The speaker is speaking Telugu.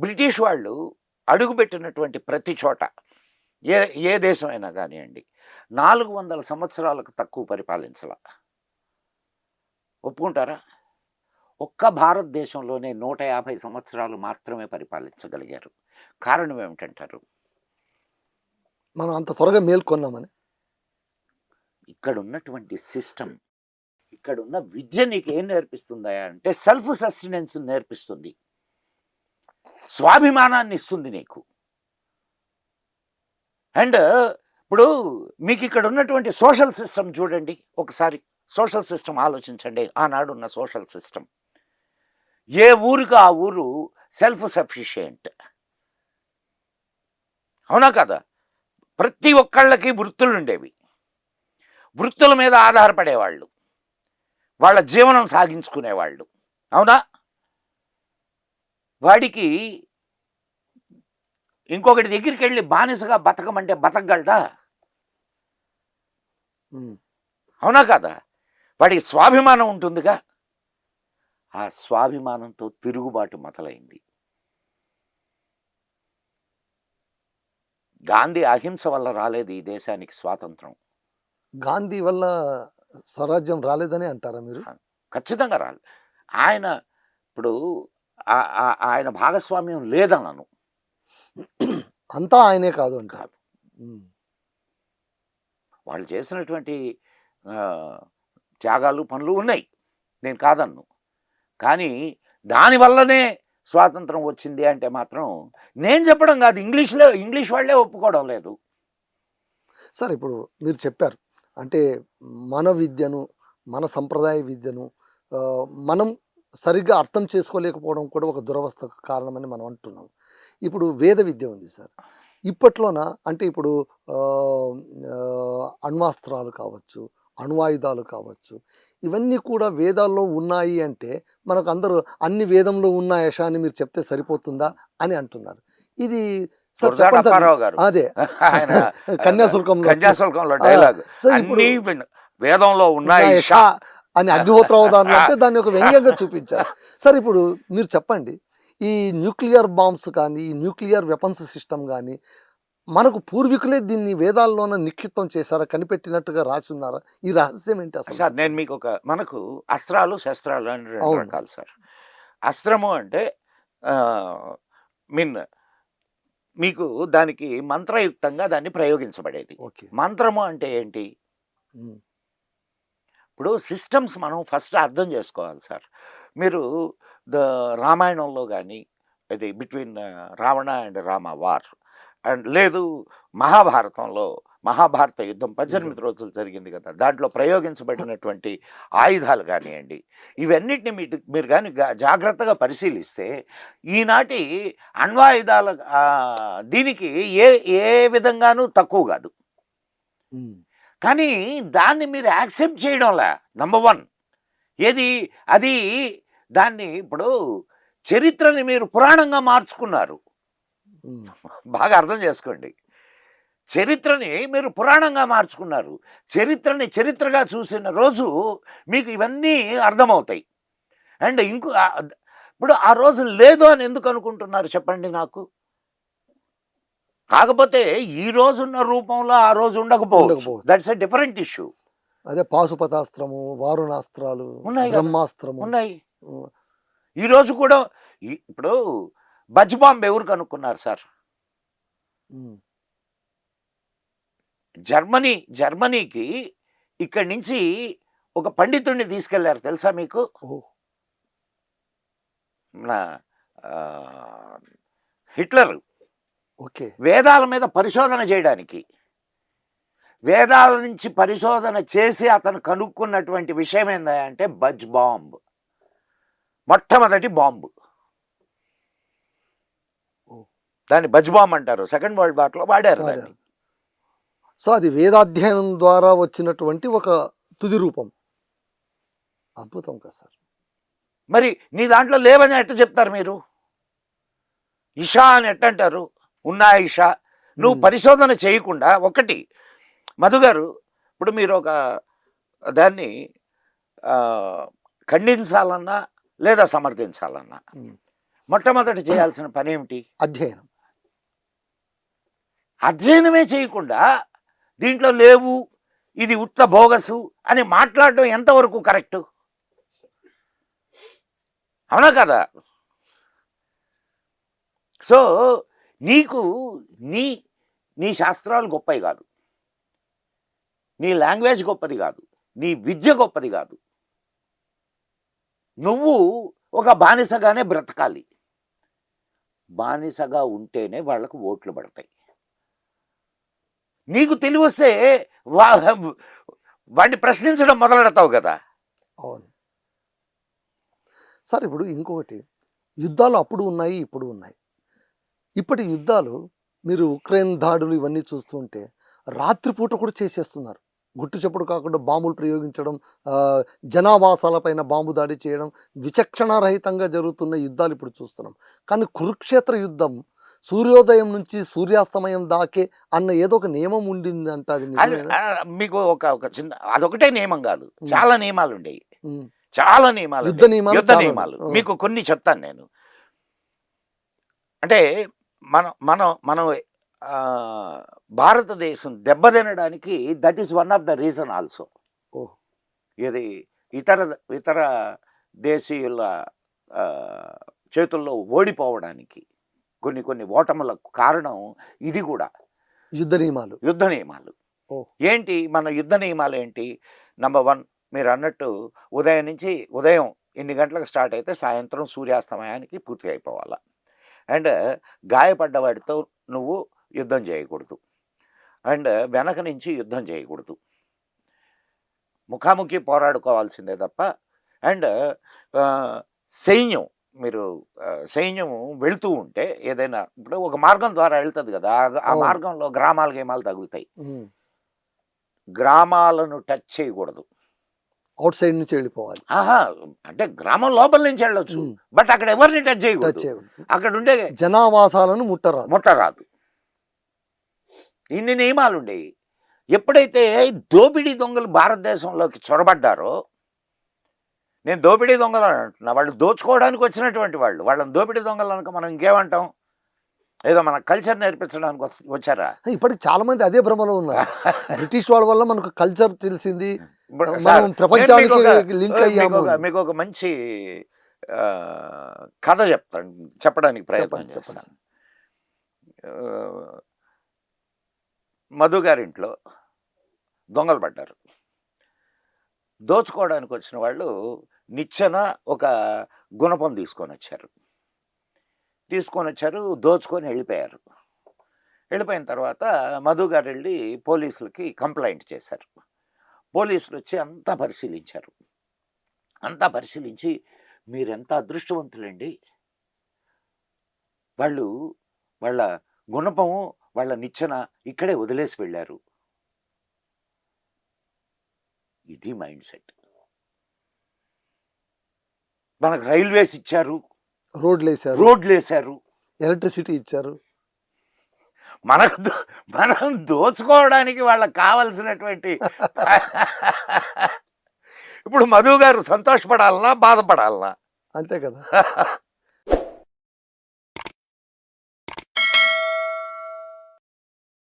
బ్రిటిష్ వాళ్ళు అడుగుపెట్టినటువంటి ప్రతి చోట ఏ ఏ దేశమైనా కానివ్వండి 400 సంవత్సరాలకు తక్కువ పరిపాలించాల. ఒప్పుకుంటారా? ఒక్క భారతదేశంలోనే 150 సంవత్సరాలు మాత్రమే పరిపాలించగలిగారు. కారణం ఏమిటంటారు? మనం అంత త్వరగా మేల్కొన్నామని. ఇక్కడున్నటువంటి సిస్టమ్, ఇక్కడున్న విద్య నీకేం నేర్పిస్తుందా అంటే సెల్ఫ్ సస్టెనెన్స్ నేర్పిస్తుంది. స్వాభిమానాన్ని ఇస్తుంది నీకు. అండ్ ఇప్పుడు మీకు ఇక్కడ ఉన్నటువంటి సోషల్ సిస్టమ్ చూడండి ఒకసారి. సోషల్ సిస్టమ్ ఆలోచించండి. ఆనాడున్న సోషల్ సిస్టమ్. ఏ ఊరికి ఆ ఊరు సెల్ఫ్ సఫిషియెంట్. అవునా కదా? ప్రతి ఒక్కళ్ళకి వృత్తులు ఉండేవి. వృత్తుల మీద ఆధారపడేవాళ్ళు. వాళ్ళ జీవనం సాగించుకునేవాళ్ళు. అవునా? వాడికి ఇంకొకటి దగ్గరికి వెళ్ళి బానిసగా బతకమంటే బతకగలడా? అవునా కదా? వాడికి స్వాభిమానం ఉంటుందిగా. ఆ స్వాభిమానంతో తిరుగుబాటు మొదలైంది. గాంధీ అహింస వల్ల రాలేదు ఈ దేశానికి స్వాతంత్రం. గాంధీ వల్ల స్వరాజ్యం రాలేదని అంటారా మీరు? ఖచ్చితంగా రాలేదు. ఆయన ఇప్పుడు ఆయన భాగస్వామ్యం లేదనను. అంతా ఆయనే కాదు అంటారు. వాళ్ళు చేసినటువంటి త్యాగాలు పనులు ఉన్నాయి, నేను కాదన్ను. కానీ దానివల్లనే స్వాతంత్రం వచ్చింది అంటే మాత్రం నేను చెప్పడం కాదు, ఇంగ్లీష్ వాళ్ళే ఒప్పుకోవడం లేదు. సార్ ఇప్పుడు మీరు చెప్పారు అంటే మన విద్యను, మన సంప్రదాయ విద్యను మనం సరిగ్గా అర్థం చేసుకోలేకపోవడం కూడా ఒక దురవస్థకు కారణమని మనం అంటున్నాం. ఇప్పుడు వేద విద్య ఉంది సార్. ఇప్పట్లోన అంటే ఇప్పుడు అణ్వాస్త్రాలు కావచ్చు, అణ్వాయుధాలు కావచ్చు, ఇవన్నీ కూడా వేదాల్లో ఉన్నాయి అంటే మనకు అందరూ అన్ని వేదంలో ఉన్న యశాన్ని మీరు చెప్తే సరిపోతుందా అని అంటున్నారు. ఇది అదే కన్యాశుల్కంలో డైలాగ్ వేదంలో ఉన్నాయి అని అగ్నిహోత్ర అవధానం అంటే దాన్ని ఒక వ్యంగ్యంగా చూపించారు. సార్ ఇప్పుడు మీరు చెప్పండి, ఈ న్యూక్లియర్ బాంబ్స్ కానీ, ఈ న్యూక్లియర్ వెపన్స్ సిస్టమ్ కానీ మనకు పూర్వీకులే దీన్ని వేదాల్లోన నిక్షిప్తం చేశారా, కనిపెట్టినట్టుగా రాసి ఉన్నారా? ఈ రహస్యం ఏంటి అసలు? సార్ నేను మీకు మనకు అస్త్రాలు శస్త్రాలు అని 2 రకాలు సార్. అస్త్రము అంటే మీకు దానికి మంత్రయుక్తంగా దాన్ని ప్రయోగించబడేది. మంత్రము అంటే ఏంటి? ఇప్పుడు సిస్టమ్స్ మనం ఫస్ట్ అర్థం చేసుకోవాలి సార్. మీరు రామాయణంలో కానీ అది between Ravana and Rama war and లేదు మహాభారతంలో మహాభారత యుద్ధం 18 రోజులు జరిగింది కదా, దాంట్లో ప్రయోగించబడినటువంటి ఆయుధాలు కానివ్వండి, ఇవన్నిటిని మీరు కానీ జాగ్రత్తగా పరిశీలిస్తే ఈనాటి అణ్వాయుధాల దీనికి ఏ విధంగానూ తక్కువ కాదు. కానీ దాన్ని మీరు యాక్సెప్ట్ చేయడంలా నంబర్ 1 ఏది అది దాన్ని ఇప్పుడు చరిత్రని మీరు పురాణంగా మార్చుకున్నారు. బాగా అర్థం చేసుకోండి. చరిత్రని మీరు పురాణంగా మార్చుకున్నారు. చరిత్రని చరిత్రగా చూసిన రోజు మీకు ఇవన్నీ అర్థమవుతాయి. అండ్ ఇప్పుడు ఆ రోజు లేదు అని ఎందుకు అనుకుంటున్నారు చెప్పండి నాకు? కాకపోతే ఈ రోజున్న రూపంలో ఆ రోజు ఉండకపోవచ్చు. That's a different issue. అదే పాశుపతాస్త్రము, వారుణాస్త్రాలు, బ్రహ్మాస్త్రము ఉన్నాయి. ఈరోజు కూడా ఇప్పుడు బజ్ బాంబ్ ఎవరు కనుక్కున్నారు సార్? జర్మనీకి ఇక్కడి నుంచి ఒక పండితుడిని తీసుకెళ్లారు తెలుసా మీకు? హిట్లర్ వేదాల మీద పరిశోధన చేయడానికి, వేదాల నుంచి పరిశోధన చేసి అతను కనుక్కున్నటువంటి విషయం ఏంటంటే బజ్ బాంబ్, మొట్టమొదటి బాంబు. దాన్ని బజ్ బాంబ్ అంటారు. సెకండ్ వరల్డ్ వార్లో వాడారు దాన్ని. సో అది వేదాధ్యయనం ద్వారా వచ్చినటువంటి ఒక తుది రూపం. అద్భుతం కదా సార్. మరి నీ దాంట్లో లేవని ఎట్ట చెప్తారు మీరు? ఇషా అని ఎట్టంటారు? ఉన్నా ఇషా. నువ్వు పరిశోధన చేయకుండా ఒకటి మధు గారు, ఇప్పుడు మీరు ఒక దాన్ని ఖండించాలన్నా లేదా సమర్థించాలన్నా మొట్టమొదట చేయాల్సిన పని ఏమిటి? అధ్యయనం. అధ్యయనమే చేయకుండా దీంట్లో లేవు, ఇది ఉత్త బోగసు అని మాట్లాడడం ఎంతవరకు కరెక్టు? అవునా కదా? సో నీకు నీ నీ శాస్త్రాలు గొప్పవి కాదు, నీ లాంగ్వేజ్ గొప్పది కాదు, నీ విద్య గొప్పది కాదు. నువ్వు ఒక బానిసగానే బ్రతకాలి. బానిసగా ఉంటేనే వాళ్ళకు ఓట్లు పడతాయి. నీకు తెలివి వస్తే వాడిని ప్రశ్నించడం మొదలెడతావు కదా. అవును సార్. ఇప్పుడు ఇంకొకటి, యుద్ధాలు అప్పుడు ఉన్నాయి, ఇప్పుడు ఉన్నాయి. ఇప్పటి యుద్ధాలు మీరు ఉక్రెయిన్ దాడులు ఇవన్నీ చూస్తుంటే రాత్రిపూట కూడా చేసేస్తున్నారు. గుట్టు చప్పుడు కాకుండా బాంబులు ప్రయోగించడం, జనావాసాలపైన బాంబు దాడి చేయడం, విచక్షణారహితంగా జరుగుతున్న యుద్ధాలు ఇప్పుడు చూస్తున్నాం. కానీ కురుక్షేత్ర యుద్ధం సూర్యోదయం నుంచి సూర్యాస్తమయం దాకే అన్న ఏదో ఒక నియమం ఉండిందంట. అది నిజమేనా? మీకు ఒక చిన్న, అదొకటే నియమం కాదు, చాలా నియమాలు ఉండేవి. ఉమ్. చాలా నియమాలు, యుద్ధ నియమాలు యుద్ధ చాలా నియమాలు ఉన్నాయి. మీకు కొన్ని చెప్తాను నేను. అంటే మనం మనం మనం ఆ, భారతదేశం దెబ్బతినడానికి that is one of the reason also. Oh. ఇది ఇతర ఇతర దేశీయుల ఆ, చేతుల్లో ఓడిపోవడానికి కొన్ని కొన్ని ఓటములకు కారణం ఇది కూడా యుద్ధ నియమాలు. యుద్ధ నియమాలు. ఓ. ఏంటి మన యుద్ధ నియమాలు ఏంటి? నంబర్ 1, మీరు అన్నట్టు ఉదయం ఎన్ని గంటలకు స్టార్ట్ అయితే సాయంత్రం సూర్యాస్తమయానికి పూర్తి అయిపోవాలి. అండ్ గాయపడ్డవాడితో నువ్వు యుద్ధం చేయకూడదు, అండ్ వెనక నుంచి యుద్ధం చేయకూడదు, ముఖాముఖి పోరాడుకోవాల్సిందే తప్ప. అండ్ సైన్యం, మీరు సైన్యం వెళుతూ ఉంటే ఏదైనా, ఇప్పుడు ఒక మార్గం ద్వారా వెళ్తుంది కదా, ఆ అవును. మార్గంలో గ్రామాలు గేమాలు తగులుతాయి. ఉమ్. గ్రామాలను టచ్ చేయకూడదు. అవుట్ సైడ్ నుంచి వెళ్ళిపోవాలి. ఆహా, అంటే గ్రామం లోపల నుంచి వెళ్ళొచ్చు, ఉమ్. బట్ అక్కడ ఎవరిని టచ్ టచ్ చేయకూడదు. చేయకూడదు. అక్కడ ఉండే జనావాసాలను ముట్టరాదు. ముట్టరాదు. ఇన్ని నియమాలు ఉండేవి. ఎప్పుడైతే దోపిడీ దొంగలు భారతదేశంలోకి చొరబడ్డారో, నేను దోపిడీ దొంగలు అని అంటున్నా, వాళ్ళు దోచుకోవడానికి వచ్చినటువంటి వాళ్ళు, వాళ్ళని దోపిడీ దొంగలు అనుక మనం ఇంకేమంటాం? ఏదో మన కల్చర్ నేర్పించడానికి వచ్చారా? ఇప్పటికి చాలా మంది అదే భ్రమలో ఉన్నారు. బ్రిటిష్ వాళ్ళ వల్ల మనకు కల్చర్ తెలిసింది, ఇప్పుడు మనం సార్, ప్రపంచానికి నేను మీకు లింక్ అయ్యాము. మీకు ఒక మంచి కథ చెప్పడానికి ప్రయత్నం చెప్పండి, చెప్పండి. చేస్తాను. మధు గారింట్లో దొంగలు పడ్డారు. దోచుకోవడానికి వచ్చిన వాళ్ళు నిచ్చెన ఒక గుణపం తీసుకొని వచ్చారు, దోచుకొని వెళ్ళిపోయారు. వెళ్ళిపోయిన తర్వాత మధు గారు వెళ్ళి పోలీసులకి కంప్లైంట్ చేశారు. పోలీసులు వచ్చి అంతా పరిశీలించి మీరెంత అదృష్టవంతులండి, వాళ్ళు వాళ్ళ గుణపము వాళ్ళ నిచ్చెన ఇక్కడే వదిలేసి వెళ్ళారు. ఇది మైండ్ సెట్. మనకు రైల్వేస్ ఇచ్చారు, రోడ్లు వేశారు, ఎలక్ట్రిసిటీ ఇచ్చారు. మనం దోచుకోవడానికి వాళ్ళకి కావలసినటువంటి ఇప్పుడు మధు గారు సంతోషపడాలనా, బాధపడాలనా? అంతే కదా.